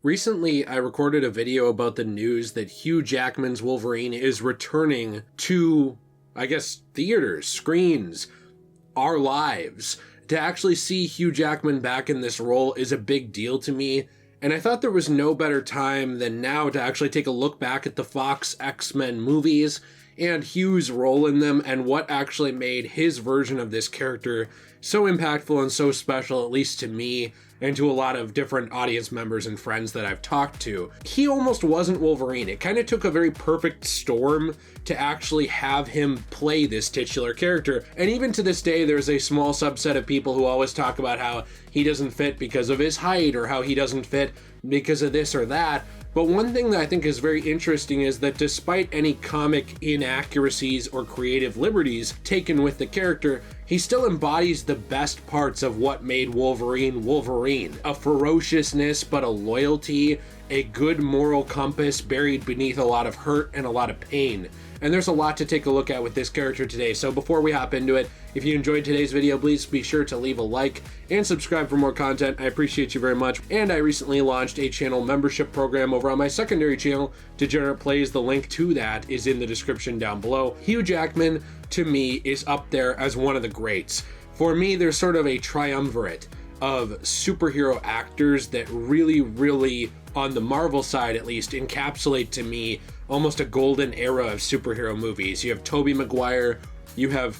Recently, I recorded a video about the news that Hugh Jackman's Wolverine is returning to, theaters, screens, our lives. To actually see Hugh Jackman back in this role is a big deal to me, and I thought there was no better time than now to actually take a look back at the Fox X-Men movies and Hugh's role in them and what actually made his version of this character so impactful and so special, at least to me, and to a lot of different audience members and friends that I've talked to. He almost wasn't Wolverine. It kind of took a very perfect storm to actually have him play this titular character. And even to this day, there's a small subset of people who always talk about how he doesn't fit because of his height or how he doesn't fit because of this or that. But one thing that I think is very interesting is that despite any comic inaccuracies or creative liberties taken with the character, he still embodies the best parts of what made Wolverine Wolverine. A ferociousness, but a loyalty, a good moral compass buried beneath a lot of hurt and a lot of pain. And there's a lot to take a look at with this character today. So before we hop into it, if you enjoyed today's video, please be sure to leave a like and subscribe for more content. I appreciate you very much. And I recently launched a channel membership program over on my secondary channel, Degenerate Plays. The link to that is in the description down below. Hugh Jackman, to me, is up there as one of the greats. For me, there's sort of a triumvirate of superhero actors that really, on the Marvel side at least, encapsulate to me almost a golden era of superhero movies. You have Tobey Maguire, you have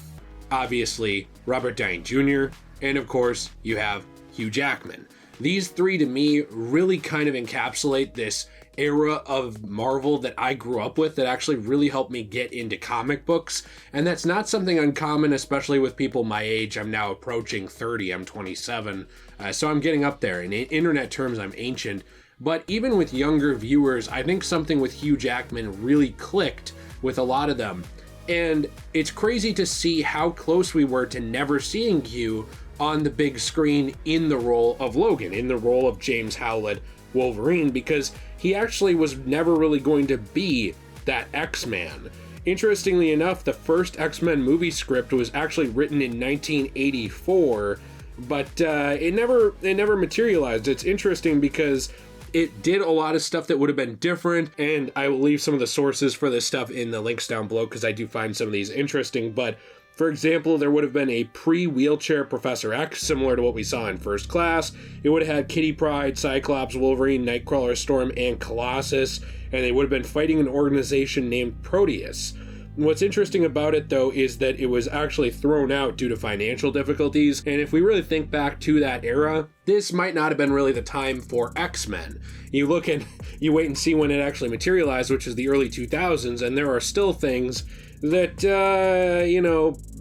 obviously Robert Downey Jr., and of course you have Hugh Jackman. These three to me really kind of encapsulate this era of Marvel that I grew up with that actually really helped me get into comic books. And that's not something uncommon, especially with people my age. I'm now approaching 30, I'm 27. So I'm getting up there. In internet terms, I'm ancient. But even with younger viewers, I think something with Hugh Jackman really clicked with a lot of them. And it's crazy to see how close we were to never seeing Hugh on the big screen in the role of Logan, in the role of James Howlett Wolverine, because he actually was never really going to be that X-Man. Interestingly enough, the first X-Men movie script was actually written in 1984, but it never materialized. It's interesting because it did a lot of stuff that would have been different, and I will leave some of the sources for this stuff in the links down below because I do find some of these interesting. But for example, there would have been a pre-wheelchair Professor X, similar to what we saw in First Class. It would have had Kitty Pryde, Cyclops, Wolverine, Nightcrawler, Storm, and Colossus, and they would have been fighting an organization named Proteus. What's interesting about it, though, is that it was actually thrown out due to financial difficulties, and if we really think back to that era, this might not have been really the time for X-Men. You look and you wait and see when it actually materialized, which is the early 2000s, and there are still things that,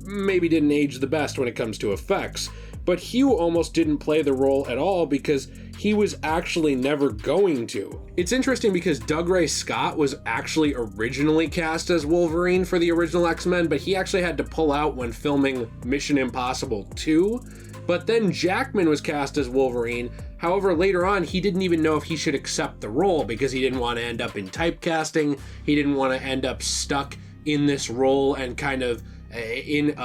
maybe didn't age the best when it comes to effects. But Hugh almost didn't play the role at all because he was actually never going to. It's interesting because Dougray Scott was actually originally cast as Wolverine for the original X-Men, but he actually had to pull out when filming Mission Impossible 2. But then Jackman was cast as Wolverine. However, later on, he didn't even know if he should accept the role because he didn't want to end up in typecasting. He didn't want to end up stuck in this role and kind of in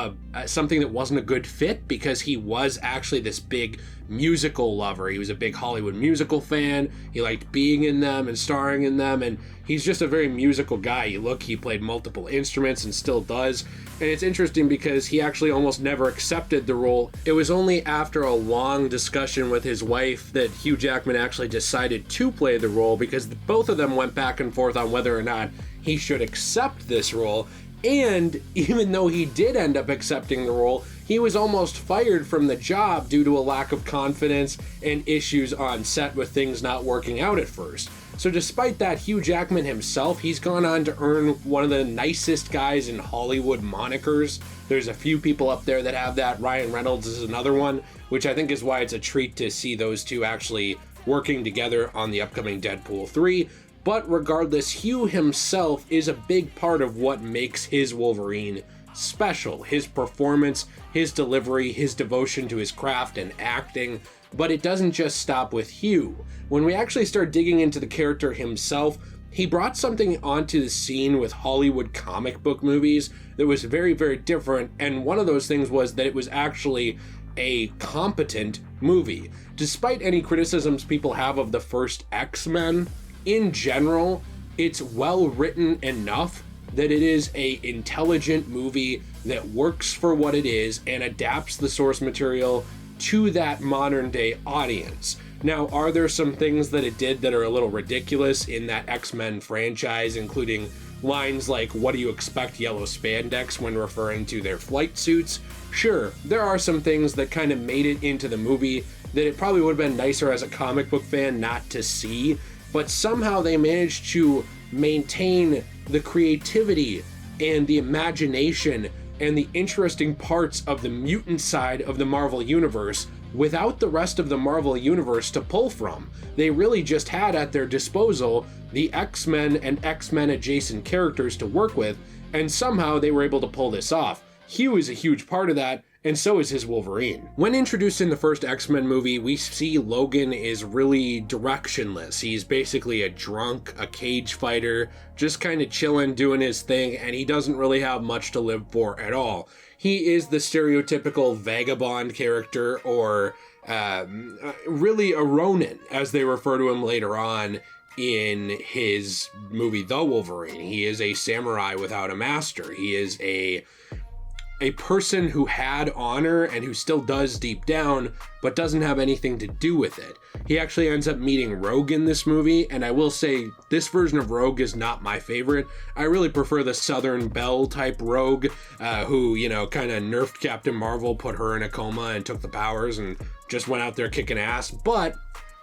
something that wasn't a good fit, because he was actually this big musical lover. He was a big Hollywood musical fan. He liked being in them and starring in them, and he's just a very musical guy. He played multiple instruments and still does. And it's interesting because he actually almost never accepted the role. It was only after a long discussion with his wife that Hugh Jackman actually decided to play the role, because both of them went back and forth on whether or not he should accept this role. And even though he did end up accepting the role, he was almost fired from the job due to a lack of confidence and issues on set with things not working out at first. So despite that, Hugh Jackman himself, he's gone on to earn one of the nicest guys in Hollywood monikers. There's a few people up there that have that. Ryan Reynolds is another one, which I think is why it's a treat to see those two actually working together on the upcoming Deadpool 3. But regardless, Hugh himself is a big part of what makes his Wolverine special. His performance, his delivery, his devotion to his craft and acting. But it doesn't just stop with Hugh. When we actually start digging into the character himself, he brought something onto the scene with Hollywood comic book movies that was very, very different. And one of those things was that it was actually a competent movie. Despite any criticisms people have of the first X-Men, in general, it's well written enough that it is a intelligent movie that works for what it is and adapts the source material to that modern day audience. Now, are there some things that it did that are a little ridiculous in that X-Men franchise, including lines like, "What do you expect, yellow spandex," when referring to their flight suits? Sure, there are some things that kind of made it into the movie that it probably would have been nicer as a comic book fan not to see, but somehow they managed to maintain the creativity and the imagination and the interesting parts of the mutant side of the Marvel Universe without the rest of the Marvel Universe to pull from. They really just had at their disposal the X-Men and X-Men adjacent characters to work with, and somehow they were able to pull this off. Hugh is a huge part of that, and so is his Wolverine. When introduced in the first X-Men movie, we see Logan is really directionless. He's basically a drunk, a cage fighter, just kind of chilling, doing his thing, and he doesn't really have much to live for at all. He is the stereotypical vagabond character, or really a Ronin, as they refer to him later on in his movie The Wolverine. He is a samurai without a master. He is a person who had honor and who still does deep down, but doesn't have anything to do with it. He actually ends up meeting Rogue in this movie, and I will say this version of Rogue is not my favorite. I really prefer the Southern Belle type Rogue, who, kind of nerfed Captain Marvel, put her in a coma and took the powers and just went out there kicking ass. But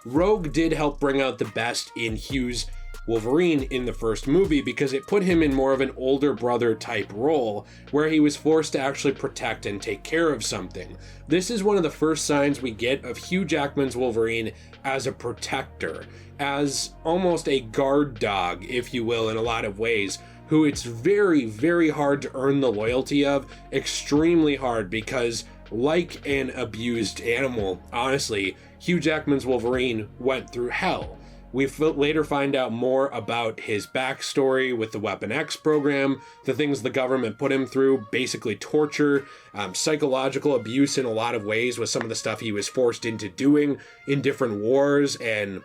Rogue did help bring out the best in Hugh's Wolverine in the first movie, because it put him in more of an older brother type role where he was forced to actually protect and take care of something. This is one of the first signs we get of Hugh Jackman's Wolverine as a protector, as almost a guard dog, if you will, in a lot of ways, who it's very, very hard to earn the loyalty of, extremely hard, because like an abused animal, honestly, Hugh Jackman's Wolverine went through hell. We later find out more about his backstory with the Weapon X program, the things the government put him through, basically torture, psychological abuse in a lot of ways with some of the stuff he was forced into doing in different wars, and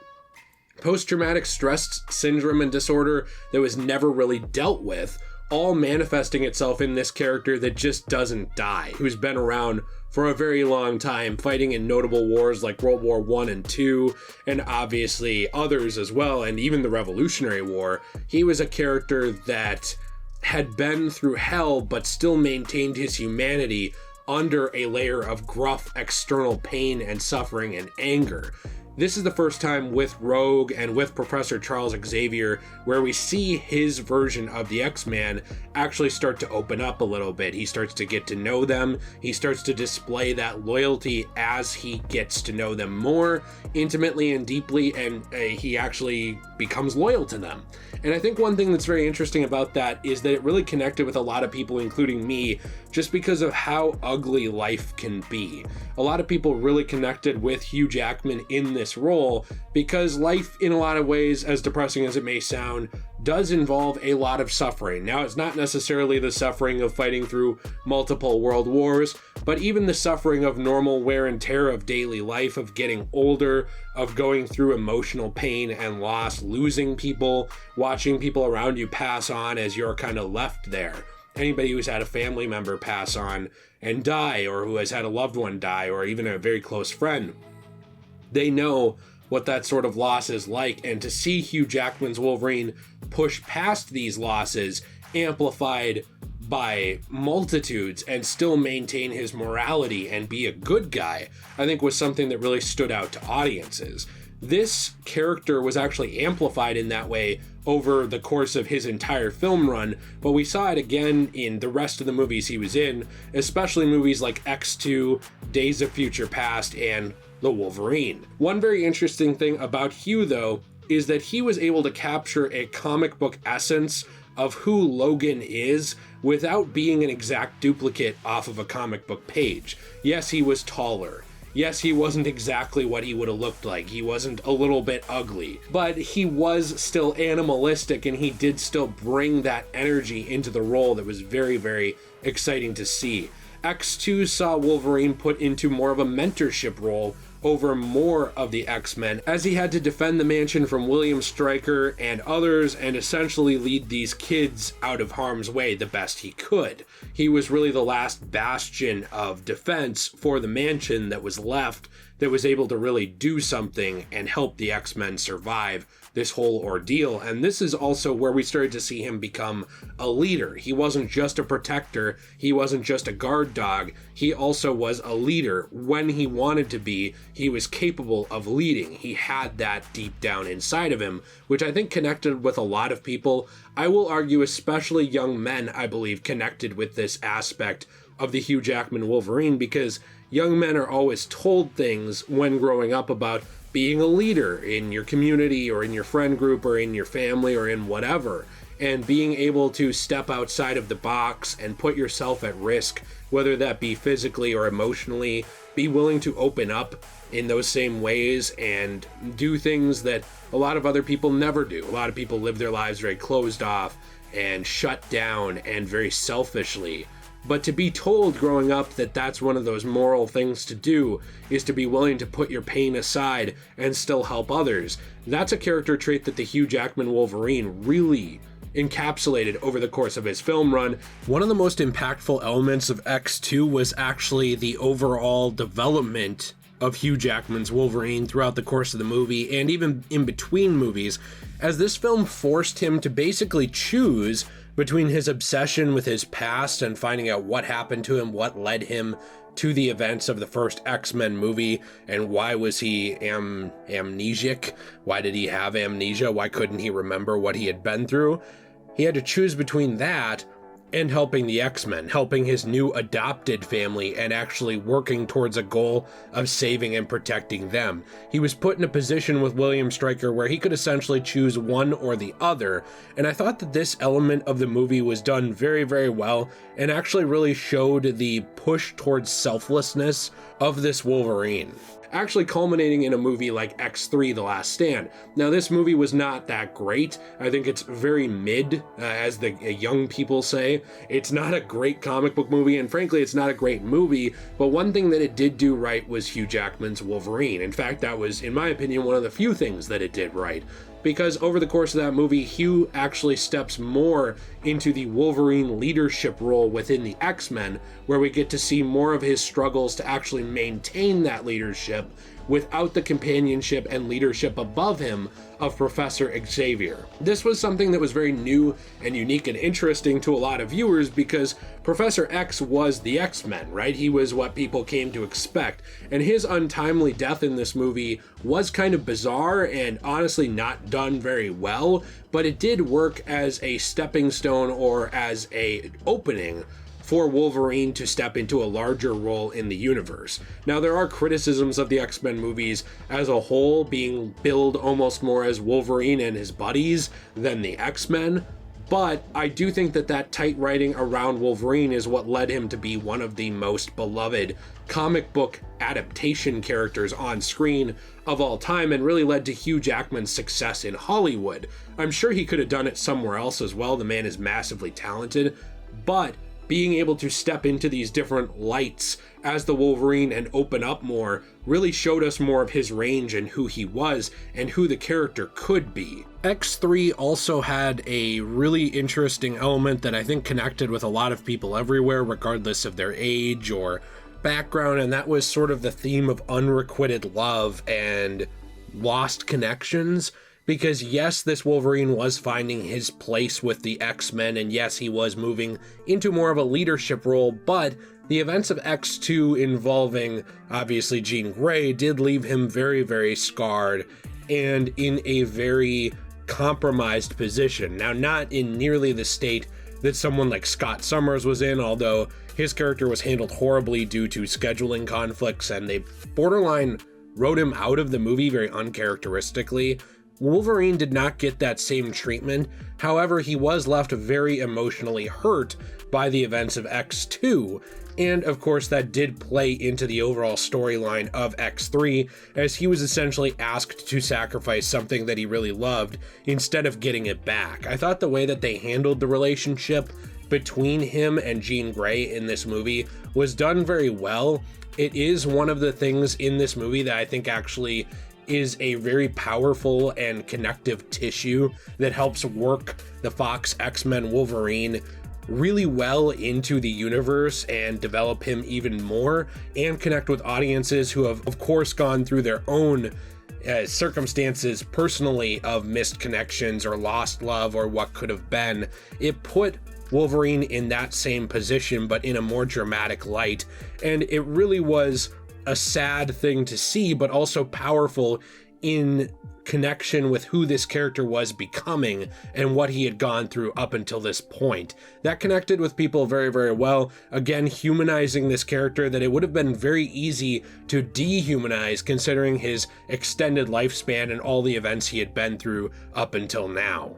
post-traumatic stress syndrome and disorder that was never really dealt with, all manifesting itself in this character that just doesn't die, who's been around for a very long time, fighting in notable wars like World War I and II, and obviously others as well, and even the Revolutionary War. He was a character that had been through hell, but still maintained his humanity under a layer of gruff external pain and suffering and anger. This is the first time with Rogue and with Professor Charles Xavier where we see his version of the X-Man actually start to open up a little bit. He starts to get to know them. He starts to display that loyalty as he gets to know them more intimately and deeply, and he actually becomes loyal to them. And I think one thing that's very interesting about that is that it really connected with a lot of people, including me, just because of how ugly life can be. A lot of people really connected with Hugh Jackman in this role because life, in a lot of ways, as depressing as it may sound, does involve a lot of suffering. Now, it's not necessarily the suffering of fighting through multiple world wars, but even the suffering of normal wear and tear of daily life, of getting older, of going through emotional pain and loss, losing people, watching people around you pass on as you're kind of left there. Anybody who's had a family member pass on and die, or who has had a loved one die, or even a very close friend, they know what that sort of loss is like. And to see Hugh Jackman's Wolverine push past these losses, amplified by multitudes, and still maintain his morality and be a good guy, I think was something that really stood out to audiences. This character was actually amplified in that way over the course of his entire film run, but we saw it again in the rest of the movies he was in, especially movies like X2, Days of Future Past, and The Wolverine. One very interesting thing about Hugh, though, is that he was able to capture a comic book essence of who Logan is without being an exact duplicate off of a comic book page. Yes, he was taller. Yes, he wasn't exactly what he would have looked like. He wasn't a little bit ugly, but he was still animalistic, and he did still bring that energy into the role that was very, very exciting to see. X2 saw Wolverine put into more of a mentorship role over more of the X-Men, as he had to defend the mansion from William Stryker and others and essentially lead these kids out of harm's way the best he could. He was really the last bastion of defense for the mansion that was left, that was able to really do something and help the X-Men survive this whole ordeal. And this is also where we started to see him become a leader. He wasn't just a protector, he wasn't just a guard dog, he also was a leader. When he wanted to be, he was capable of leading. He had that deep down inside of him, which I think connected with a lot of people. I will argue especially young men, I believe, connected with this aspect of the Hugh Jackman Wolverine, because young men are always told things when growing up about being a leader in your community or in your friend group or in your family or in whatever, and being able to step outside of the box and put yourself at risk, whether that be physically or emotionally, be willing to open up in those same ways and do things that a lot of other people never do. A lot of people live their lives very closed off and shut down and very selfishly. But to be told growing up that that's one of those moral things to do is to be willing to put your pain aside and still help others. That's a character trait that the Hugh Jackman Wolverine really encapsulated over the course of his film run. One of the most impactful elements of X2 was actually the overall development of Hugh Jackman's Wolverine throughout the course of the movie and even in between movies, as this film forced him to basically choose between his obsession with his past and finding out what happened to him, what led him to the events of the first X-Men movie, and why was he amnesiac? Why did he have amnesia? Why couldn't he remember what he had been through? He had to choose between that and helping the X-Men, helping his new adopted family, and actually working towards a goal of saving and protecting them. He was put in a position with William Stryker where he could essentially choose one or the other, and I thought that this element of the movie was done very, very well, and actually really showed the push towards selflessness of this Wolverine, actually culminating in a movie like X3 The Last Stand. Now, this movie was not that great. I think it's very mid, as the young people say. It's not a great comic book movie, and frankly, it's not a great movie, but one thing that it did do right was Hugh Jackman's Wolverine. In fact, that was, in my opinion, one of the few things that it did right, because over the course of that movie, Hugh actually steps more into the Wolverine leadership role within the X-Men, where we get to see more of his struggles to actually maintain that leadership without the companionship and leadership above him of Professor Xavier. This was something that was very new and unique and interesting to a lot of viewers, because Professor X was the X-Men, right? He was what people came to expect, and his untimely death in this movie was kind of bizarre and honestly not done very well, but it did work as a stepping stone or as a opening for Wolverine to step into a larger role in the universe. Now, there are criticisms of the X-Men movies as a whole being billed almost more as Wolverine and his buddies than the X-Men, but I do think that that tight writing around Wolverine is what led him to be one of the most beloved comic book adaptation characters on screen of all time, and really led to Hugh Jackman's success in Hollywood. I'm sure he could have done it somewhere else as well. The man is massively talented, but being able to step into these different lights as the Wolverine and open up more really showed us more of his range and who he was and who the character could be. X3 also had a really interesting element that I think connected with a lot of people everywhere, regardless of their age or background, and that was sort of the theme of unrequited love and lost connections. Because yes, this Wolverine was finding his place with the X-Men, and yes, he was moving into more of a leadership role, but the events of X2 involving, obviously, Jean Grey did leave him very, very scarred and in a very compromised position. Now, not in nearly the state that someone like Scott Summers was in, although his character was handled horribly due to scheduling conflicts, and they borderline wrote him out of the movie very uncharacteristically. Wolverine did not get that same treatment. However, he was left very emotionally hurt by the events of X2, and of course that did play into the overall storyline of X3, as he was essentially asked to sacrifice something that he really loved instead of getting it back. I thought the way that they handled the relationship between him and Jean Grey in this movie was done very well. It is one of the things in this movie that I think actually is a very powerful and connective tissue that helps work the Fox X-Men Wolverine really well into the universe and develop him even more, and connect with audiences who have, of course, gone through their own circumstances personally of missed connections or lost love or what could have been. It put Wolverine in that same position, but in a more dramatic light, and it really was a sad thing to see, but also powerful in connection with who this character was becoming and what he had gone through up until this point. That connected with people very, very well. Again, humanizing this character that it would have been very easy to dehumanize considering his extended lifespan and all the events he had been through up until now.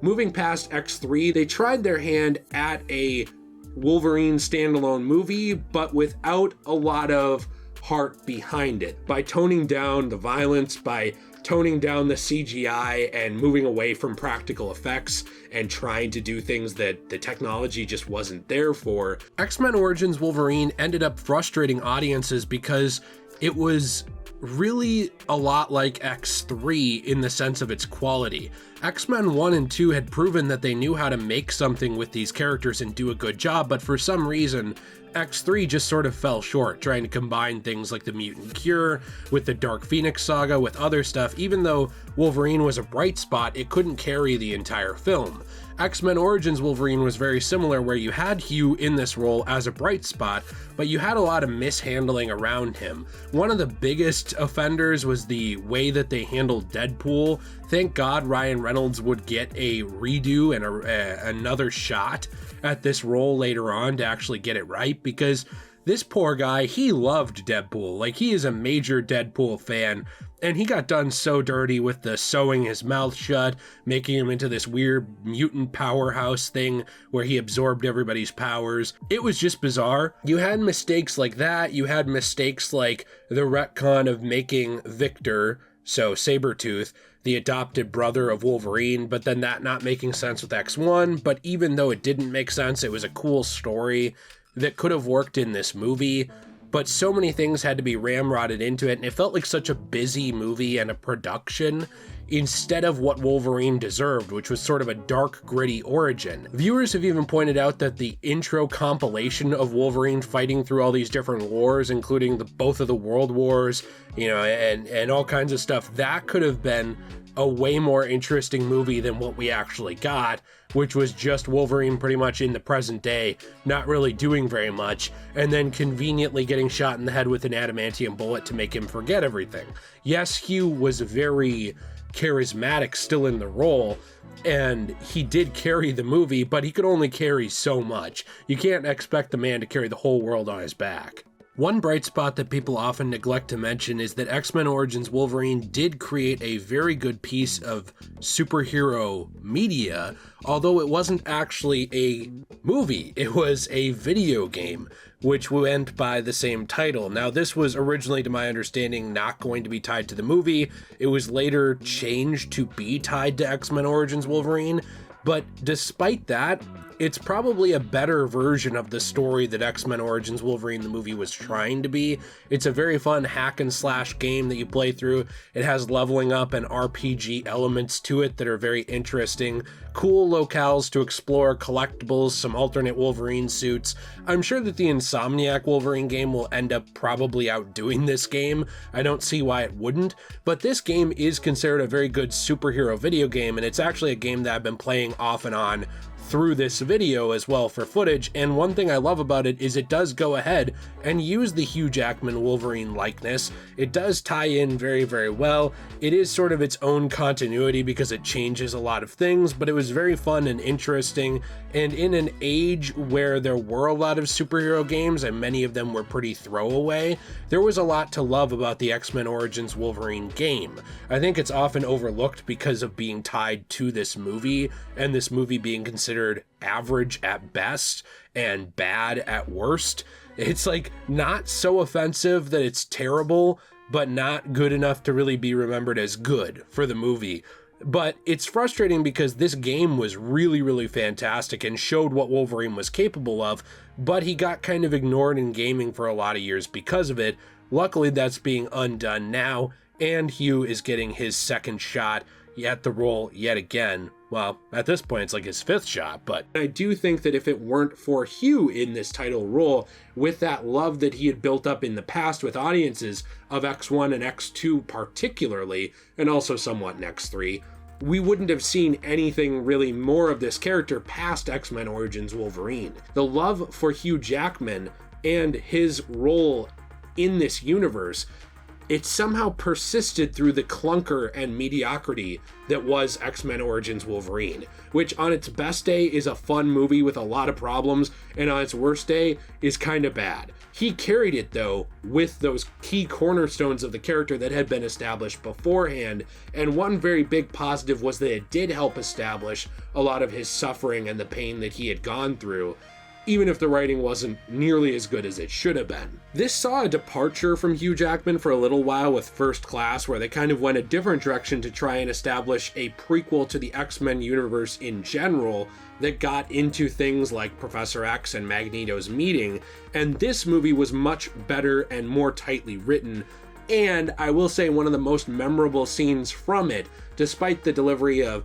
Moving past X3, they tried their hand at a Wolverine standalone movie, but without a lot of heart behind it. By toning down the violence, by toning down the CGI and moving away from practical effects and trying to do things that the technology just wasn't there for, X-Men Origins Wolverine ended up frustrating audiences because it was really a lot like X3 in the sense of its quality. X-Men 1 and 2 had proven that they knew how to make something with these characters and do a good job, but for some reason, X3 just sort of fell short, trying to combine things like the Mutant Cure with the Dark Phoenix saga with other stuff. Even though Wolverine was a bright spot, it couldn't carry the entire film. X-Men Origins Wolverine was very similar, where you had Hugh in this role as a bright spot, but you had a lot of mishandling around him. One of the biggest offenders was the way that they handled Deadpool. Thank God Ryan Reynolds would get a redo and another shot at this role later on to actually get it right, because this poor guy, he loved Deadpool. Like, he is a major Deadpool fan, and he got done so dirty with the sewing his mouth shut, making him into this weird mutant powerhouse thing where he absorbed everybody's powers. It was just bizarre. You had mistakes like that. You had mistakes like the retcon of making Victor, so Sabretooth, the adopted brother of Wolverine, but then that not making sense with X1. But even though it didn't make sense, it was a cool story that could have worked in this movie. But so many things had to be ramrodded into it, and it felt like such a busy movie and a production instead of what Wolverine deserved, which was sort of a dark, gritty origin. Viewers have even pointed out that the intro compilation of Wolverine fighting through all these different wars, including both of the world wars, and all kinds of stuff, that could have been a way more interesting movie than what we actually got, which was just Wolverine pretty much in the present day, not really doing very much, and then conveniently getting shot in the head with an adamantium bullet to make him forget everything. Yes, Hugh was very charismatic still in the role, and he did carry the movie, but he could only carry so much. You can't expect the man to carry the whole world on his back. One bright spot that people often neglect to mention is that X-Men Origins Wolverine did create a very good piece of superhero media, although it wasn't actually a movie. It was a video game, which went by the same title. Now, this was originally, to my understanding, not going to be tied to the movie. It was later changed to be tied to X-Men Origins Wolverine, but despite that, it's probably a better version of the story that X-Men Origins Wolverine the movie was trying to be. It's a very fun hack and slash game that you play through. It has leveling up and RPG elements to it that are very interesting. Cool locales to explore, collectibles, some alternate Wolverine suits. I'm sure that the Insomniac Wolverine game will end up probably outdoing this game. I don't see why it wouldn't, but this game is considered a very good superhero video game, and it's actually a game that I've been playing off and on through this video as well for footage. And one thing I love about it is it does go ahead and use the Hugh Jackman Wolverine likeness. It does tie in very, very well. It is sort of its own continuity because it changes a lot of things, but it was very fun and interesting. And in an age where there were a lot of superhero games and many of them were pretty throwaway, there was a lot to love about the X-Men Origins Wolverine game. I think it's often overlooked because of being tied to this movie, and this movie being considered average at best and bad at worst. It's like not so offensive that it's terrible, but not good enough to really be remembered as good for the movie. But it's frustrating because this game was really, really fantastic and showed what Wolverine was capable of, but he got kind of ignored in gaming for a lot of years because of it. Luckily, that's being undone now, and Hugh is getting his second shot at the role yet again. Well, at this point, it's like his fifth shot, but I do think that if it weren't for Hugh in this title role, with that love that he had built up in the past with audiences of X1 and X2 particularly, and also somewhat in X3, we wouldn't have seen anything really more of this character past X-Men Origins Wolverine. The love for Hugh Jackman and his role in this universe, it somehow persisted through the clunker and mediocrity that was X-Men Origins Wolverine, which on its best day is a fun movie with a lot of problems, and on its worst day is kind of bad. He carried it, though, with those key cornerstones of the character that had been established beforehand, and one very big positive was that it did help establish a lot of his suffering and the pain that he had gone through, even if the writing wasn't nearly as good as it should have been. This saw a departure from Hugh Jackman for a little while with First Class, where they kind of went a different direction to try and establish a prequel to the X-Men universe in general that got into things like Professor X and Magneto's meeting, and this movie was much better and more tightly written, and I will say one of the most memorable scenes from it, despite the delivery of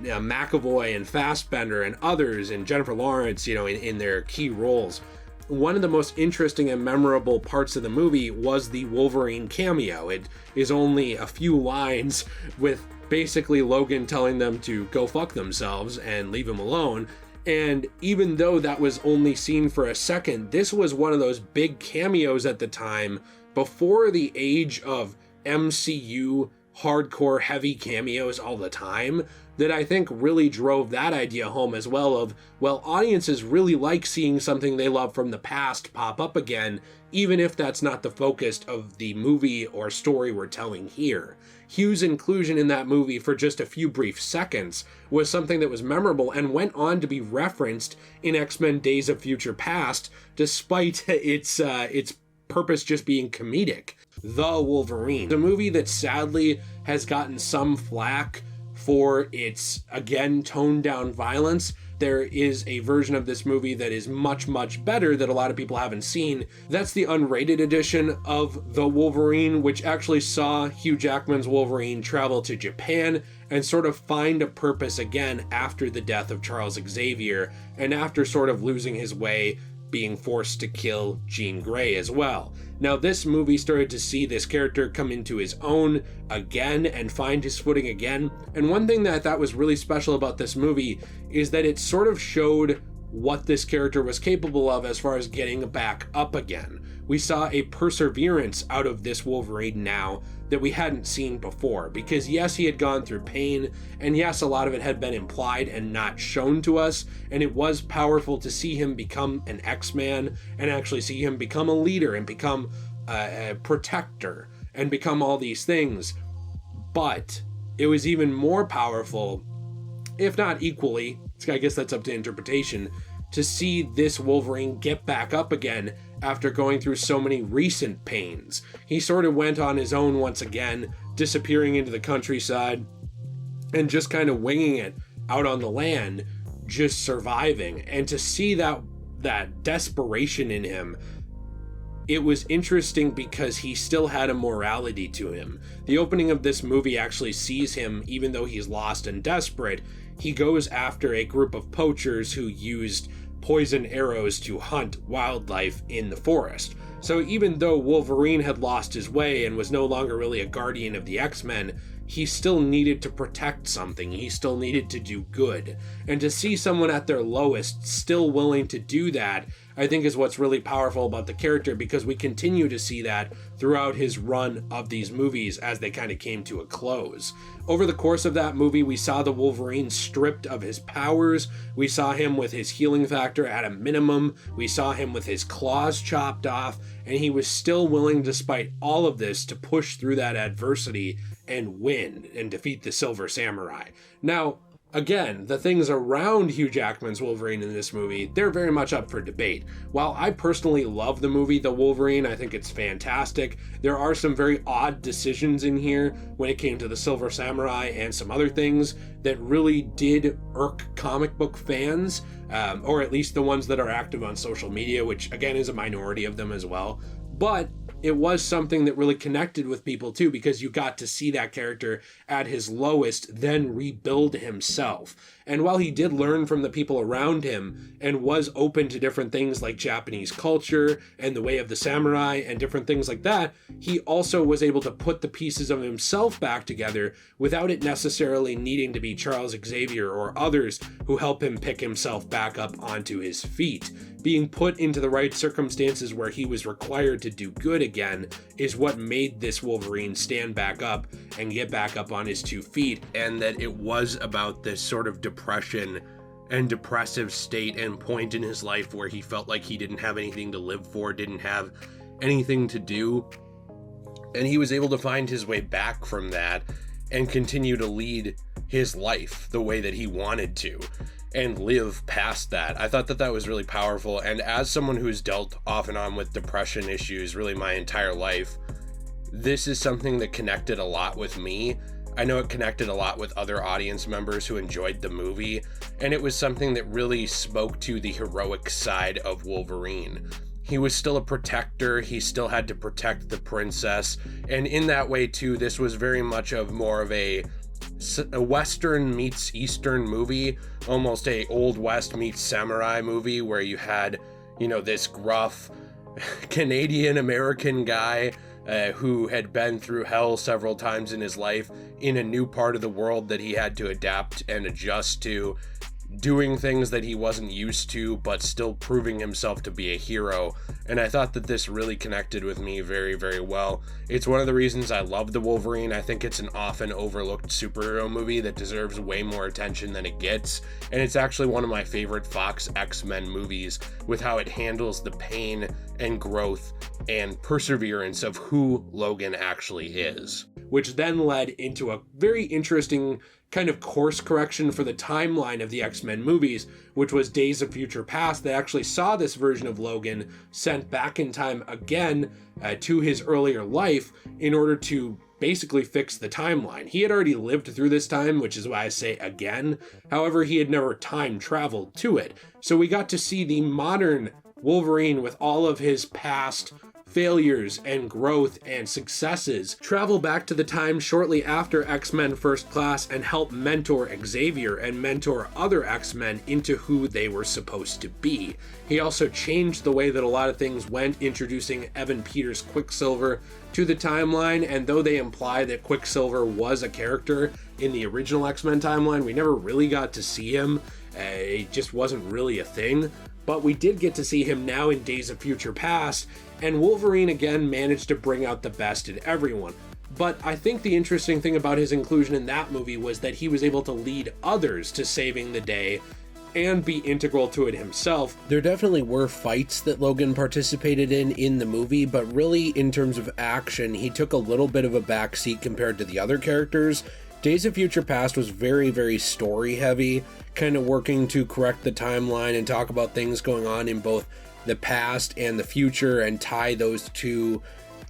McAvoy and Fassbender and others, and Jennifer Lawrence, in their key roles. One of the most interesting and memorable parts of the movie was the Wolverine cameo. It is only a few lines with basically Logan telling them to go fuck themselves and leave him alone. And even though that was only seen for a second, this was one of those big cameos at the time, before the age of MCU hardcore heavy cameos all the time, that I think really drove that idea home as well of, well, audiences really like seeing something they love from the past pop up again, even if that's not the focus of the movie or story we're telling here. Hugh's inclusion in that movie for just a few brief seconds was something that was memorable and went on to be referenced in X-Men Days of Future Past, despite its purpose just being comedic. The Wolverine, a movie that sadly has gotten some flack for its, again, toned down violence. There is a version of this movie that is much, much better that a lot of people haven't seen. That's the unrated edition of The Wolverine, which actually saw Hugh Jackman's Wolverine travel to Japan and sort of find a purpose again after the death of Charles Xavier and after sort of losing his way, being forced to kill Jean Grey as well. Now, this movie started to see this character come into his own again and find his footing again. And one thing that I thought was really special about this movie is that it sort of showed what this character was capable of as far as getting back up again. We saw a perseverance out of this Wolverine now that we hadn't seen before, because yes, he had gone through pain, and yes, a lot of it had been implied and not shown to us, and it was powerful to see him become an X-Man and actually see him become a leader and become a protector and become all these things. But it was even more powerful, if not equally, I guess that's up to interpretation, to see this Wolverine get back up again after going through so many recent pains. He sort of went on his own once again, disappearing into the countryside and just kind of winging it out on the land, just surviving. And to see that desperation in him, it was interesting because he still had a morality to him. The opening of this movie actually sees him, even though he's lost and desperate, he goes after a group of poachers who used poison arrows to hunt wildlife in the forest. So even though Wolverine had lost his way and was no longer really a guardian of the X-Men, he still needed to protect something. He still needed to do good. And to see someone at their lowest still willing to do that, I think is what's really powerful about the character, because we continue to see that throughout his run of these movies as they kind of came to a close. Over the course of that movie, we saw the Wolverine stripped of his powers. We saw him with his healing factor at a minimum. We saw him with his claws chopped off, and he was still willing, despite all of this, to push through that adversity and win and defeat the Silver Samurai. Now, Again, the things around Hugh Jackman's Wolverine in this movie, they're very much up for debate. While I personally love the movie The Wolverine, I think it's fantastic, there are some very odd decisions in here when it came to the Silver Samurai and some other things that really did irk comic book fans, or at least the ones that are active on social media, which again is a minority of them as well. But it was something that really connected with people too, because you got to see that character at his lowest, then rebuild himself. And while he did learn from the people around him and was open to different things like Japanese culture and the way of the samurai and different things like that, he also was able to put the pieces of himself back together without it necessarily needing to be Charles Xavier or others who help him pick himself back up onto his feet. Being put into the right circumstances where he was required to do good again is what made this Wolverine stand back up and get back up on his 2 feet, and that it was about this sort of depression and depressive state and point in his life where he felt like he didn't have anything to live for, didn't have anything to do, and he was able to find his way back from that and continue to lead his life the way that he wanted to and live past that. I thought that that was really powerful, and as someone who's dealt off and on with depression issues really my entire life, this is something that connected a lot with me. I know it connected a lot with other audience members who enjoyed the movie, and it was something that really spoke to the heroic side of Wolverine. He was still a protector, he still had to protect the princess, and in that way too, this was very much of more of a Western meets Eastern movie, almost a Old West meets samurai movie, where you had, this gruff Canadian American guy who had been through hell several times in his life in a new part of the world that he had to adapt and adjust to, doing things that he wasn't used to, but still proving himself to be a hero. And I thought that this really connected with me very, very well. It's one of the reasons I love the Wolverine. I think it's an often overlooked superhero movie that deserves way more attention than it gets. And it's actually one of my favorite Fox X-Men movies, with how it handles the pain and growth and perseverance of who Logan actually is. Which then led into a very interesting kind of course correction for the timeline of the X-Men movies, which was Days of Future Past, that actually saw this version of Logan sent back in time again to his earlier life in order to basically fix the timeline. He had already lived through this time, which is why I say again. However, he had never time traveled to it. So we got to see the modern Wolverine with all of his past failures and growth and successes travel back to the time shortly after X-Men First Class and help mentor Xavier and mentor other X-Men into who they were supposed to be. He also changed the way that a lot of things went, introducing Evan Peters' Quicksilver to the timeline, and though they imply that Quicksilver was a character in the original X-Men timeline, we never really got to see him. It just wasn't really a thing. But we did get to see him now in Days of Future Past, and Wolverine again managed to bring out the best in everyone. But I think the interesting thing about his inclusion in that movie was that he was able to lead others to saving the day and be integral to it himself. There definitely were fights that Logan participated in the movie, but really in terms of action, he took a little bit of a backseat compared to the other characters. Days of Future Past was very, very story heavy, kind of working to correct the timeline and talk about things going on in both the past and the future and tie those two,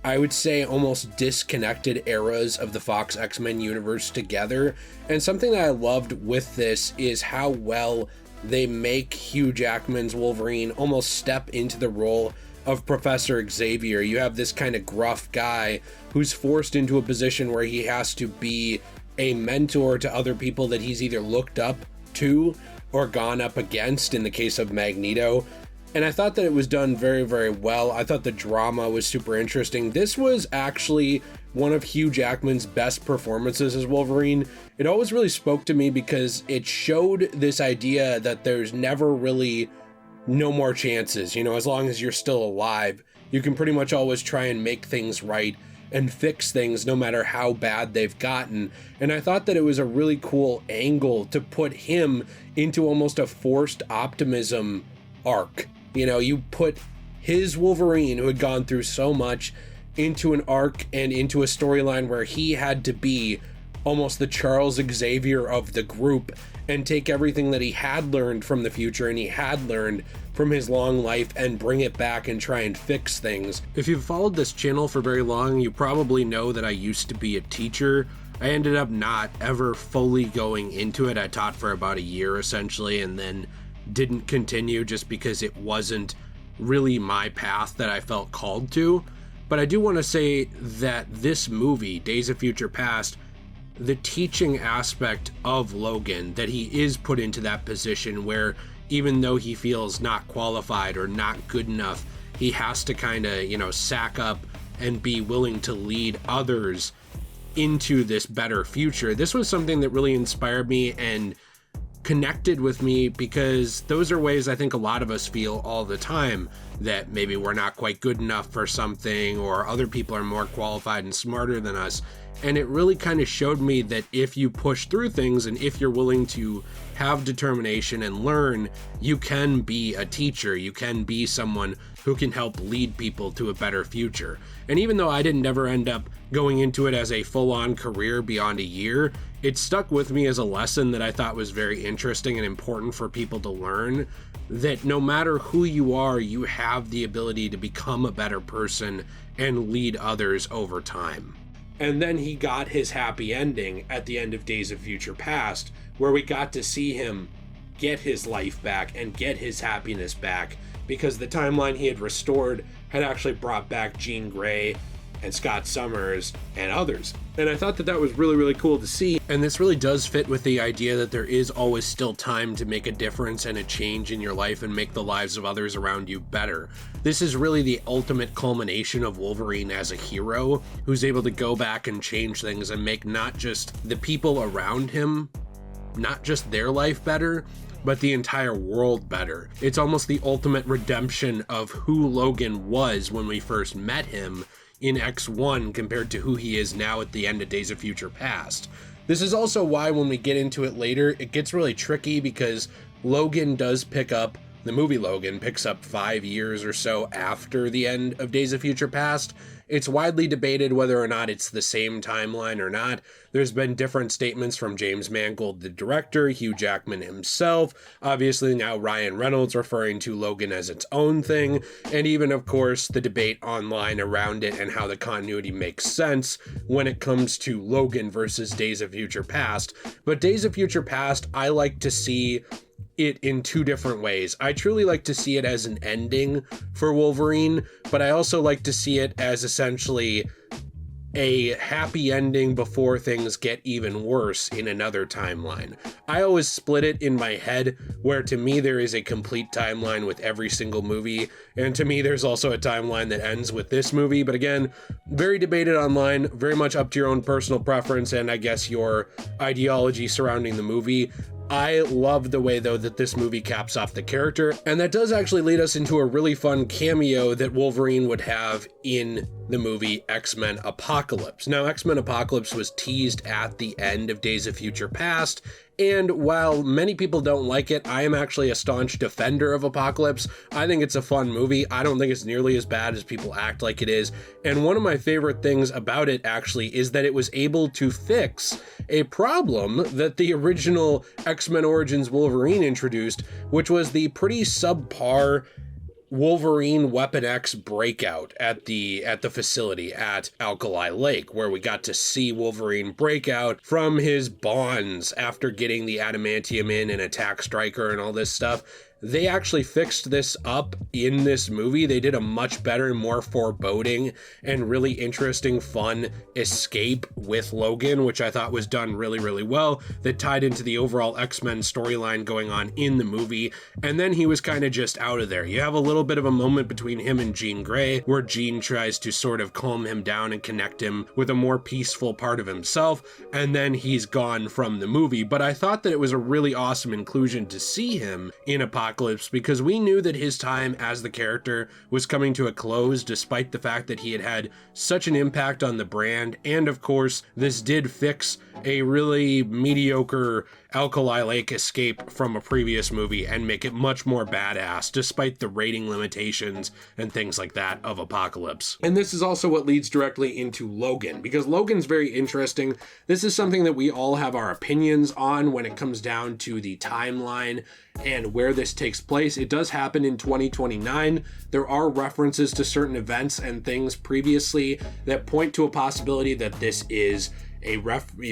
I would say, almost disconnected eras of the Fox X-Men universe together. And something that I loved with this is how well they make Hugh Jackman's Wolverine almost step into the role of Professor Xavier. You have this kind of gruff guy who's forced into a position where he has to be a mentor to other people that he's either looked up to or gone up against in the case of Magneto. And I thought that it was done very, very well. I thought the drama was super interesting. This was actually one of Hugh Jackman's best performances as Wolverine. It always really spoke to me because it showed this idea that there's never really no more chances. As long as you're still alive, you can pretty much always try and make things right and fix things no matter how bad they've gotten. And I thought that it was a really cool angle to put him into almost a forced optimism arc. You put his Wolverine, who had gone through so much, into an arc and into a storyline where he had to be almost the Charles Xavier of the group and take everything that he had learned from the future and he had learned from his long life and bring it back and try and fix things. If you've followed this channel for very long, you probably know that I used to be a teacher. I ended up not ever fully going into it. I taught for about a year essentially and then didn't continue just because it wasn't really my path that I felt called to. But I do want to say that this movie, Days of Future Past, the teaching aspect of Logan, that he is put into that position where even though he feels not qualified or not good enough, he has to kind of, sack up and be willing to lead others into this better future. This was something that really inspired me and connected with me because those are ways I think a lot of us feel all the time, that maybe we're not quite good enough for something or other people are more qualified and smarter than us. And it really kind of showed me that if you push through things and if you're willing to have determination and learn, you can be a teacher. You can be someone who can help lead people to a better future. And even though I didn't ever end up going into it as a full-on career beyond a year, it stuck with me as a lesson that I thought was very interesting and important for people to learn, that no matter who you are, you have the ability to become a better person and lead others over time. And then he got his happy ending at the end of Days of Future Past, where we got to see him get his life back and get his happiness back, because the timeline he had restored had actually brought back Jean Grey and Scott Summers and others. And I thought that that was really, really cool to see. And this really does fit with the idea that there is always still time to make a difference and a change in your life and make the lives of others around you better. This is really the ultimate culmination of Wolverine as a hero who's able to go back and change things and make not just the people around him, not just their life better, but the entire world better. It's almost the ultimate redemption of who Logan was when we first met him in X1 compared to who he is now at the end of Days of Future Past. This is also why when we get into it later, it gets really tricky because Logan does pick up, the movie Logan picks up 5 years or so after the end of Days of Future Past. It's widely debated whether or not it's the same timeline or not. There's been different statements from James Mangold, the director, Hugh Jackman himself, obviously now Ryan Reynolds referring to Logan as its own thing, and even, of course, the debate online around it and how the continuity makes sense when it comes to Logan versus Days of Future Past. But Days of Future Past, I like to see it in two different ways. I truly like to see it as an ending for Wolverine, but I also like to see it as essentially a happy ending before things get even worse in another timeline. I always split it in my head where to me there is a complete timeline with every single movie, and to me there's also a timeline that ends with this movie. But again, very debated online, very much up to your own personal preference and I guess your ideology surrounding the movie. I love the way, though, that this movie caps off the character, and that does actually lead us into a really fun cameo that Wolverine would have in the movie X-Men Apocalypse. Now, X-Men Apocalypse was teased at the end of Days of Future Past, and while many people don't like it, I am actually a staunch defender of Apocalypse. I think it's a fun movie. I don't think it's nearly as bad as people act like it is, and one of my favorite things about it, actually, is that it was able to fix a problem that the original X-Men Origins Wolverine introduced, which was the pretty subpar Wolverine Weapon X breakout at the facility at Alkali Lake, where we got to see Wolverine break out from his bonds after getting the adamantium in and attack Stryker and all this stuff. They actually fixed this up in this movie. They did a much better, more foreboding and really interesting, fun escape with Logan, which I thought was done really, really well, that tied into the overall X-Men storyline going on in the movie. And then he was kind of just out of there. You have a little bit of a moment between him and Jean Grey where Jean tries to sort of calm him down and connect him with a more peaceful part of himself, and then he's gone from the movie. But I thought that it was a really awesome inclusion to see him in Apocalypse, because we knew that his time as the character was coming to a close, despite the fact that he had had such an impact on the brand. And of course, this did fix a really mediocre Alkali Lake escape from a previous movie and make it much more badass, despite the rating limitations and things like that of Apocalypse. And this is also what leads directly into Logan, because Logan's very interesting. This is something that we all have our opinions on when it comes down to the timeline and where this takes place. It does happen in 2029. There are references to certain events and things previously that point to a possibility that this is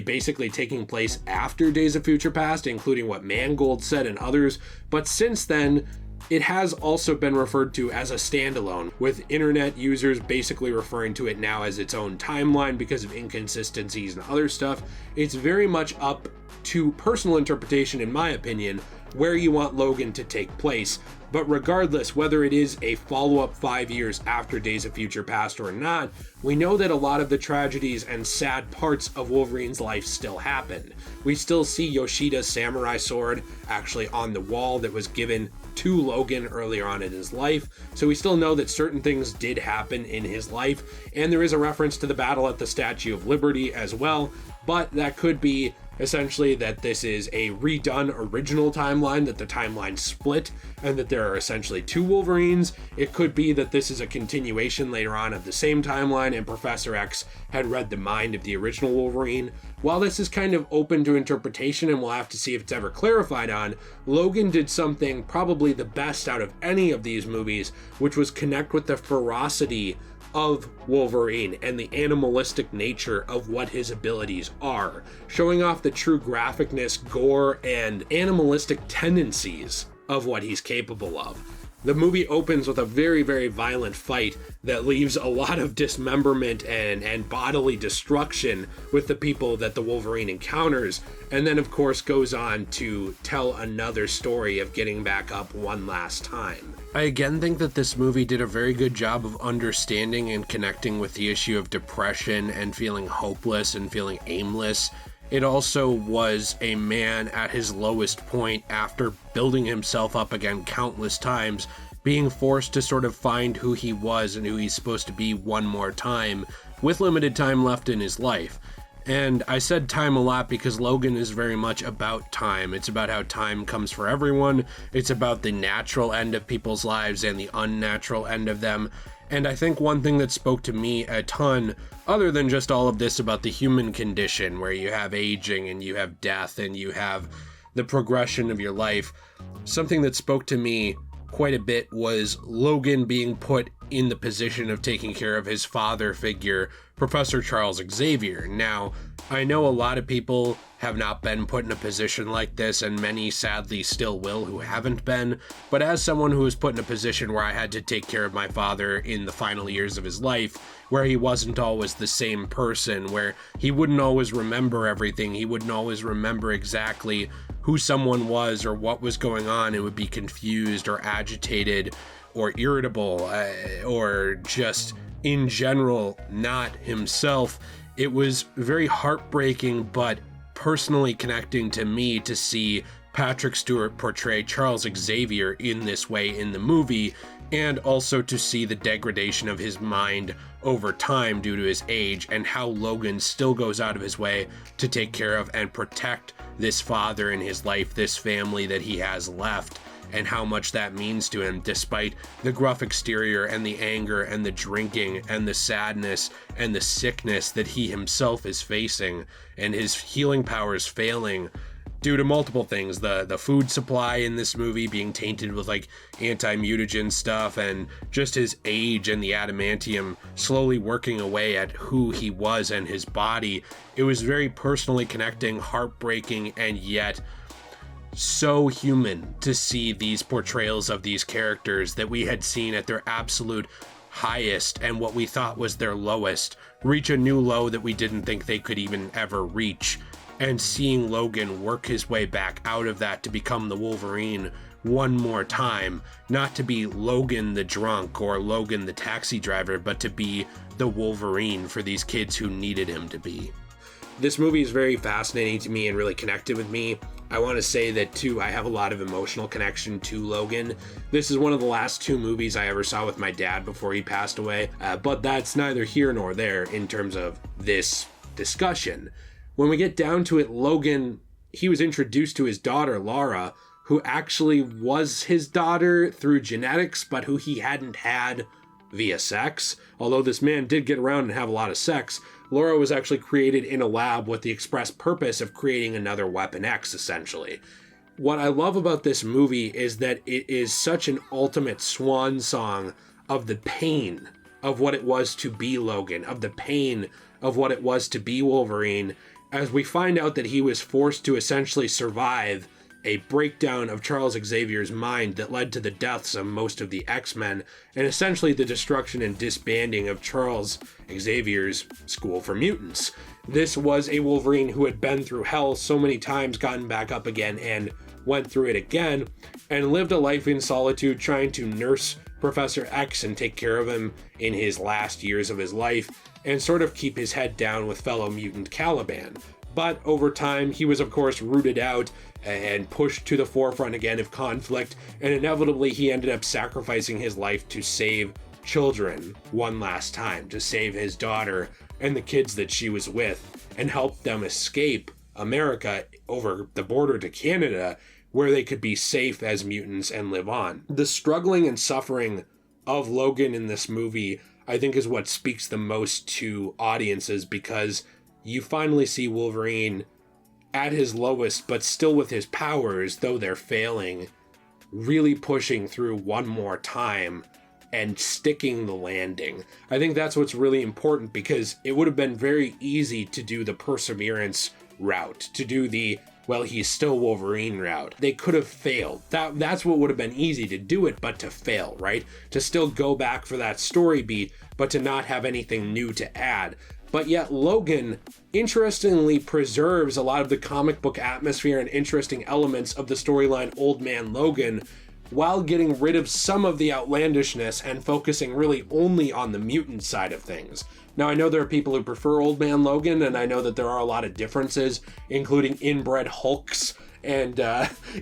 basically taking place after Days of Future Past, including what Mangold said and others. But since then, it has also been referred to as a standalone, with internet users basically referring to it now as its own timeline because of inconsistencies and other stuff. It's very much up to personal interpretation, in my opinion, where you want Logan to take place. But regardless, whether it is a follow-up 5 years after Days of Future Past or not, we know that a lot of the tragedies and sad parts of Wolverine's life still happen. We still see Yoshida's samurai sword actually on the wall that was given to Logan earlier on in his life, so we still know that certain things did happen in his life, and there is a reference to the battle at the Statue of Liberty as well, but that could be essentially that this is a redone original timeline, that the timeline split, and that there are essentially two Wolverines. It could be that this is a continuation later on of the same timeline, and Professor X had read the mind of the original Wolverine. While this is kind of open to interpretation, and we'll have to see if it's ever clarified on, Logan did something probably the best out of any of these movies, which was connect with the ferocity of Wolverine and the animalistic nature of what his abilities are, showing off the true graphicness, gore, and animalistic tendencies of what he's capable of. The movie opens with a very, very violent fight that leaves a lot of dismemberment and bodily destruction with the people that the Wolverine encounters, and then of course goes on to tell another story of getting back up one last time. I again think that this movie did a very good job of understanding and connecting with the issue of depression and feeling hopeless and feeling aimless. It also was a man at his lowest point after building himself up again countless times, being forced to sort of find who he was and who he's supposed to be one more time, with limited time left in his life. And I said time a lot because Logan is very much about time. It's about how time comes for everyone. It's about the natural end of people's lives and the unnatural end of them. And I think one thing that spoke to me a ton, other than just all of this about the human condition, where you have aging and you have death and you have the progression of your life, something that spoke to me quite a bit was Logan being put in the position of taking care of his father figure, Professor Charles Xavier. Now, I know a lot of people have not been put in a position like this, and many sadly still will who haven't been, but as someone who was put in a position where I had to take care of my father in the final years of his life, where he wasn't always the same person, where he wouldn't always remember everything, he wouldn't always remember exactly who someone was or what was going on, and would be confused or agitated or irritable or just in general not himself. It was very heartbreaking but personally connecting to me to see Patrick Stewart portray Charles Xavier in this way in the movie, and also to see the degradation of his mind over time due to his age, and how Logan still goes out of his way to take care of and protect this father in his life, this family that he has left, and how much that means to him despite the gruff exterior and the anger and the drinking and the sadness and the sickness that he himself is facing, and his healing powers failing due to multiple things. The food supply in this movie being tainted with like anti-mutagen stuff, and just his age and the adamantium slowly working away at who he was and his body. It was very personally connecting, heartbreaking, and yet so human to see these portrayals of these characters that we had seen at their absolute highest and what we thought was their lowest reach a new low that we didn't think they could even ever reach. And seeing Logan work his way back out of that to become the Wolverine one more time, not to be Logan the drunk or Logan the taxi driver, but to be the Wolverine for these kids who needed him to be. This movie is very fascinating to me and really connected with me. I want to say that too, I have a lot of emotional connection to Logan. This is one of the last two movies I ever saw with my dad before he passed away, but that's neither here nor there in terms of this discussion. When we get down to it, Logan he was introduced to his daughter, Laura, who actually was his daughter through genetics, but who he hadn't had via sex. Although this man did get around and have a lot of sex, Laura was actually created in a lab with the express purpose of creating another Weapon X, essentially. What I love about this movie is that it is such an ultimate swan song of the pain of what it was to be Logan, of the pain of what it was to be Wolverine, as we find out that he was forced to essentially survive a breakdown of Charles Xavier's mind that led to the deaths of most of the X-Men, and essentially the destruction and disbanding of Charles Xavier's School for Mutants. This was a Wolverine who had been through hell so many times, gotten back up again, and went through it again, and lived a life in solitude trying to nurse Professor X and take care of him in his last years of his life, and sort of keep his head down with fellow mutant Caliban. But over time, he was of course rooted out and pushed to the forefront again of conflict, and inevitably he ended up sacrificing his life to save children one last time, to save his daughter and the kids that she was with, and help them escape America over the border to Canada, where they could be safe as mutants and live on. The struggling and suffering of Logan in this movie, I think, is what speaks the most to audiences, because you finally see Wolverine at his lowest, but still with his powers, though they're failing, really pushing through one more time and sticking the landing. I think that's what's really important, because it would have been very easy to do the perseverance route, to do the, well, he's still Wolverine route. They could have failed. That's what would have been easy, to do it, but to fail, right? To still go back for that story beat, but to not have anything new to add. But yet Logan, interestingly, preserves a lot of the comic book atmosphere and interesting elements of the storyline Old Man Logan, while getting rid of some of the outlandishness and focusing really only on the mutant side of things. Now, I know there are people who prefer Old Man Logan, and I know that there are a lot of differences, including inbred Hulks and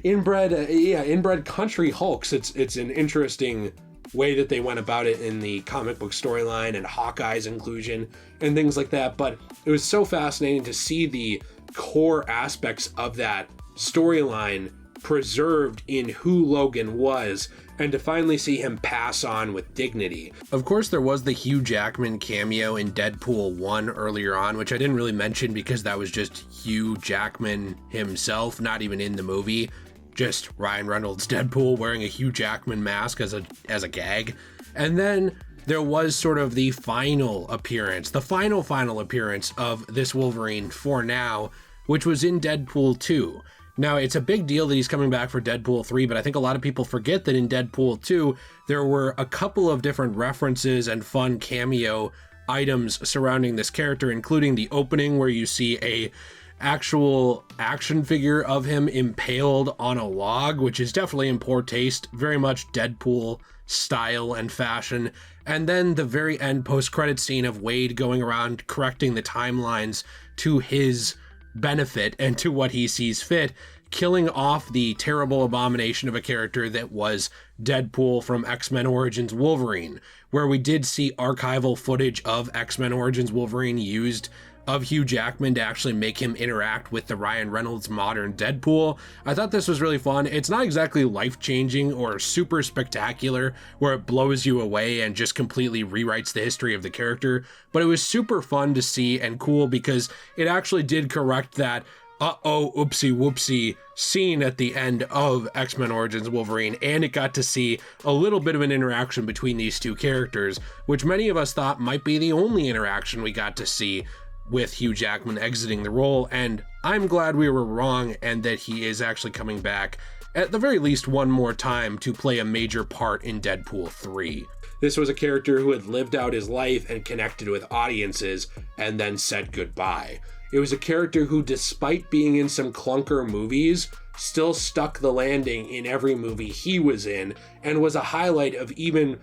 inbred country Hulks. It's an interesting way that they went about it in the comic book storyline, and Hawkeye's inclusion and things like that. But it was so fascinating to see the core aspects of that storyline preserved in who Logan was, and to finally see him pass on with dignity. Of course, there was the Hugh Jackman cameo in Deadpool 1 earlier on, which I didn't really mention because that was just Hugh Jackman himself, not even in the movie. Just Ryan Reynolds Deadpool wearing a Hugh Jackman mask as a gag. And then there was sort of the final appearance, the final appearance of this Wolverine for now, which was in Deadpool 2. Now, it's a big deal that he's coming back for Deadpool 3, but I think a lot of people forget that in Deadpool 2, there were a couple of different references and fun cameo items surrounding this character, including the opening where you see a actual action figure of him impaled on a log, which is definitely in poor taste, very much Deadpool style and fashion. And then the very end post-credit scene of Wade going around correcting the timelines to his benefit and to what he sees fit, killing off the terrible abomination of a character that was Deadpool from X-Men Origins Wolverine, where we did see archival footage of X-Men Origins Wolverine used of Hugh Jackman to actually make him interact with the Ryan Reynolds modern Deadpool. I thought this was really fun. It's not exactly life-changing or super spectacular where it blows you away and just completely rewrites the history of the character, but it was super fun to see and cool because it actually did correct that oopsie whoopsie scene at the end of X-Men Origins Wolverine, and it got to see a little bit of an interaction between these two characters, which many of us thought might be the only interaction we got to see with Hugh Jackman exiting the role, and I'm glad we were wrong and that he is actually coming back at the very least one more time to play a major part in Deadpool 3. This was a character who had lived out his life and connected with audiences and then said goodbye. It was a character who, despite being in some clunker movies, still stuck the landing in every movie he was in, and was a highlight of even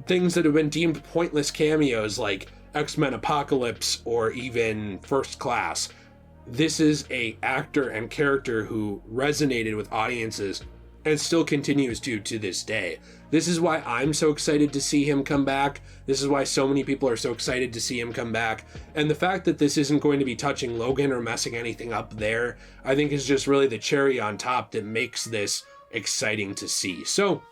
things that have been deemed pointless cameos like X-Men Apocalypse or even First Class. This is a actor and character who resonated with audiences and still continues to this day. This is why I'm so excited to see him come back. This is why so many people are so excited to see him come back. And the fact that this isn't going to be touching Logan or messing anything up there, I think is just really the cherry on top that makes this exciting to see. So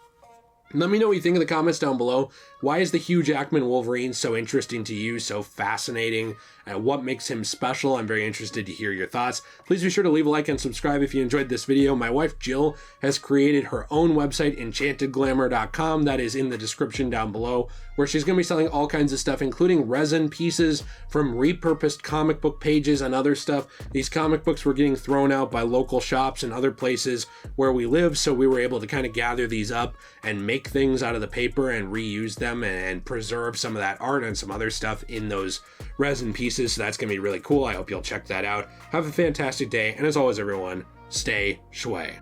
let me know what you think in the comments down below. Why is the Hugh Jackman Wolverine so interesting to you, so fascinating, and what makes him special? I'm very interested to hear your thoughts. Please be sure to leave a like and subscribe if you enjoyed this video. My wife Jill has created her own website, enchantedglamour.com. That is in the description down below, where she's going to be selling all kinds of stuff, including resin pieces from repurposed comic book pages and other stuff. These comic books were getting thrown out by local shops and other places where we live, so we were able to kind of gather these up and make things out of the paper and reuse them and preserve some of that art and some other stuff in those resin pieces. So that's going to be really cool. I hope you'll check that out. Have a fantastic day. And as always, everyone, stay shway.